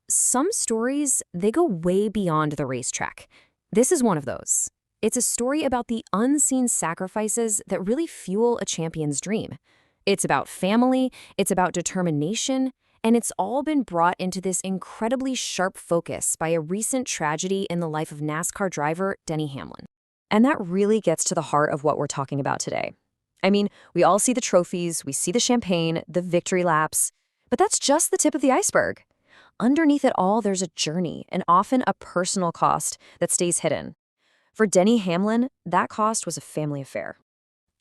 Some stories, they go way beyond the racetrack. This is one of those. It's a story about the unseen sacrifices that really fuel a champion's dream. It's about family, it's about determination, and it's all been brought into this incredibly sharp focus by a recent tragedy in the life of NASCAR driver Denny Hamlin. And that really gets to the heart of what we're talking about today. I mean, we all see the trophies, we see the champagne, the victory laps, but that's just the tip of the iceberg. Underneath it all, there's a journey, and often a personal cost that stays hidden. For Denny Hamlin, that cost was a family affair.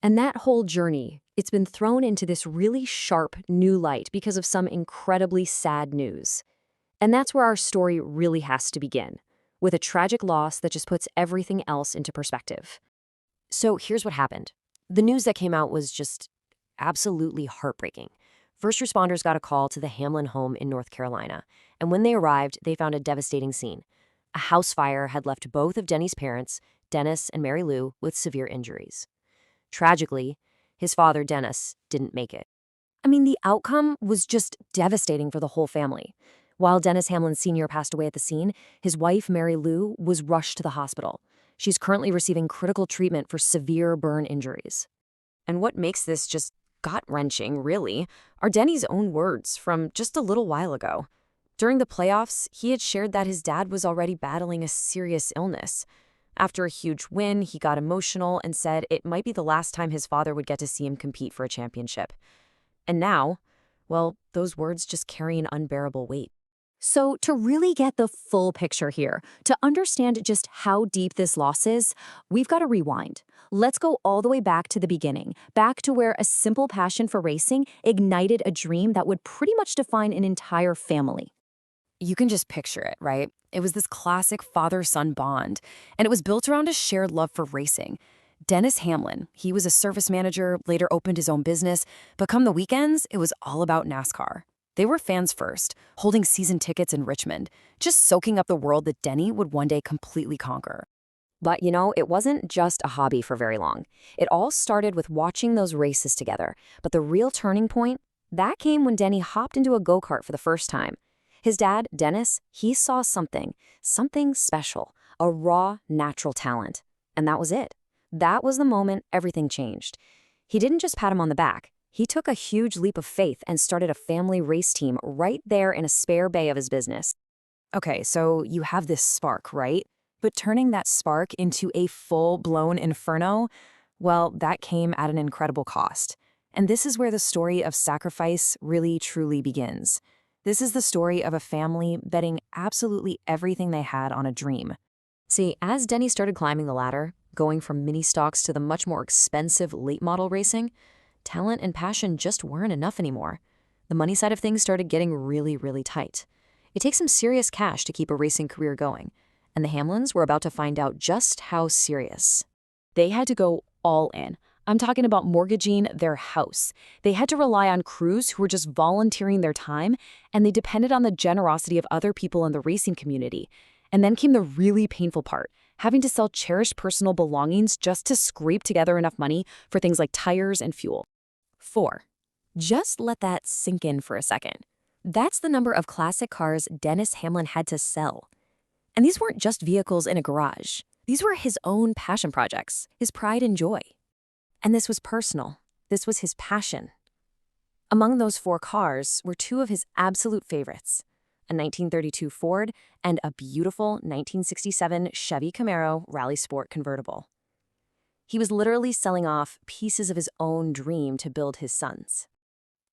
And that whole journey, it's been thrown into this really sharp new light because of some incredibly sad news. And that's where our story really has to begin, with a tragic loss that just puts everything else into perspective. So here's what happened. The news that came out was just absolutely heartbreaking. First responders got a call to the Hamlin home in North Carolina, and when they arrived, they found a devastating scene. A house fire had left both of Denny's parents, Dennis and Mary Lou, with severe injuries. Tragically, his father, Dennis, didn't make it. I mean, the outcome was just devastating for the whole family. While Dennis Hamlin Sr. passed away at the scene, his wife, Mary Lou, was rushed to the hospital. She's currently receiving critical treatment for severe burn injuries. And what makes this just gut-wrenching, really, are Denny's own words from just a little while ago. During the playoffs, he had shared that his dad was already battling a serious illness. After a huge win, he got emotional and said it might be the last time his father would get to see him compete for a championship. And now, well, those words just carry an unbearable weight. So to really get the full picture here, to understand just how deep this loss is, we've got to rewind. Let's go all the way back to the beginning, back to where a simple passion for racing ignited a dream that would pretty much define an entire family. You can just picture it, right? It was this classic father-son bond, and it was built around a shared love for racing. Dennis Hamlin, he was a service manager, later opened his own business, but come the weekends, it was all about NASCAR. They were fans first, holding season tickets in Richmond, just soaking up the world that Denny would one day completely conquer. But it wasn't just a hobby for very long. It all started with watching those races together, but the real turning point, that came when Denny hopped into a go-kart for the first time. His dad, Dennis, he saw something special, a raw, natural talent. And that was it. That was the moment everything changed. He didn't just pat him on the back. He took a huge leap of faith and started a family race team right there in a spare bay of his business. Okay, so you have this spark, right? But turning that spark into a full-blown inferno, well, that came at an incredible cost. And this is where the story of sacrifice really, truly begins. This is the story of a family betting absolutely everything they had on a dream. See, as Denny started climbing the ladder, going from mini stocks to the much more expensive late model racing, talent and passion just weren't enough anymore. The money side of things started getting really, really tight. It takes some serious cash to keep a racing career going, and the Hamlins were about to find out just how serious. They had to go all in. I'm talking about mortgaging their house. They had to rely on crews who were just volunteering their time, and they depended on the generosity of other people in the racing community. And then came the really painful part, having to sell cherished personal belongings just to scrape together enough money for things like tires and fuel. 4. Just let that sink in for a second. That's the number of classic cars Dennis Hamlin had to sell. And these weren't just vehicles in a garage. These were his own passion projects, his pride and joy. And this was personal. This was his passion. Among those 4 cars were 2 of his absolute favorites, a 1932 Ford and a beautiful 1967 Chevy Camaro Rally Sport convertible. He was literally selling off pieces of his own dream to build his sons.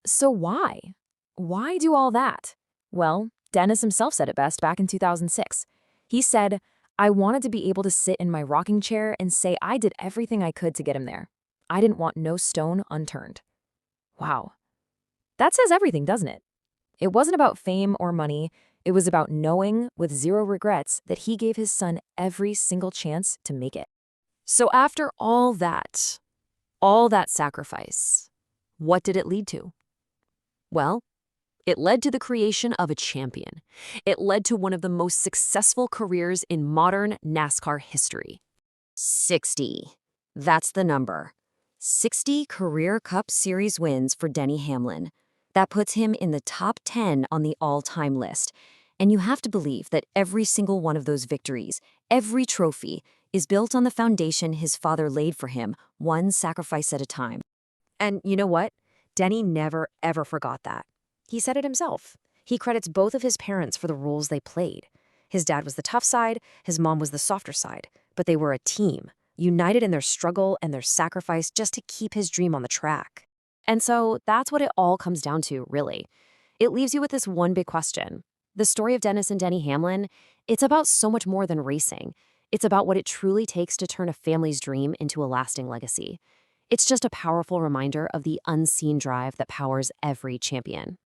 So why? Why do all that? Well, Dennis himself said it best back in 2006. He said, "I wanted to be able to sit in my rocking chair and say I did everything I could to get him there. I didn't want no stone unturned." Wow. That says everything, doesn't it? It wasn't about fame or money. It was about knowing, with zero regrets, that he gave his son every single chance to make it. So after all that sacrifice, what did it lead to? Well, it led to the creation of a champion. It led to one of the most successful careers in modern NASCAR history. 60. That's the number. 60 Career Cup Series wins for Denny Hamlin. That puts him in the top 10 on the all-time list. And you have to believe that every single one of those victories, every trophy, is built on the foundation his father laid for him, one sacrifice at a time. And you know what? Denny never, ever forgot that. He said it himself. He credits both of his parents for the roles they played. His dad was the tough side, his mom was the softer side, but they were a team, united in their struggle and their sacrifice just to keep his dream on the track. And so that's what it all comes down to, really. It leaves you with this one big question. The story of Dennis and Denny Hamlin, it's about so much more than racing. It's about what it truly takes to turn a family's dream into a lasting legacy. It's just a powerful reminder of the unseen drive that powers every champion.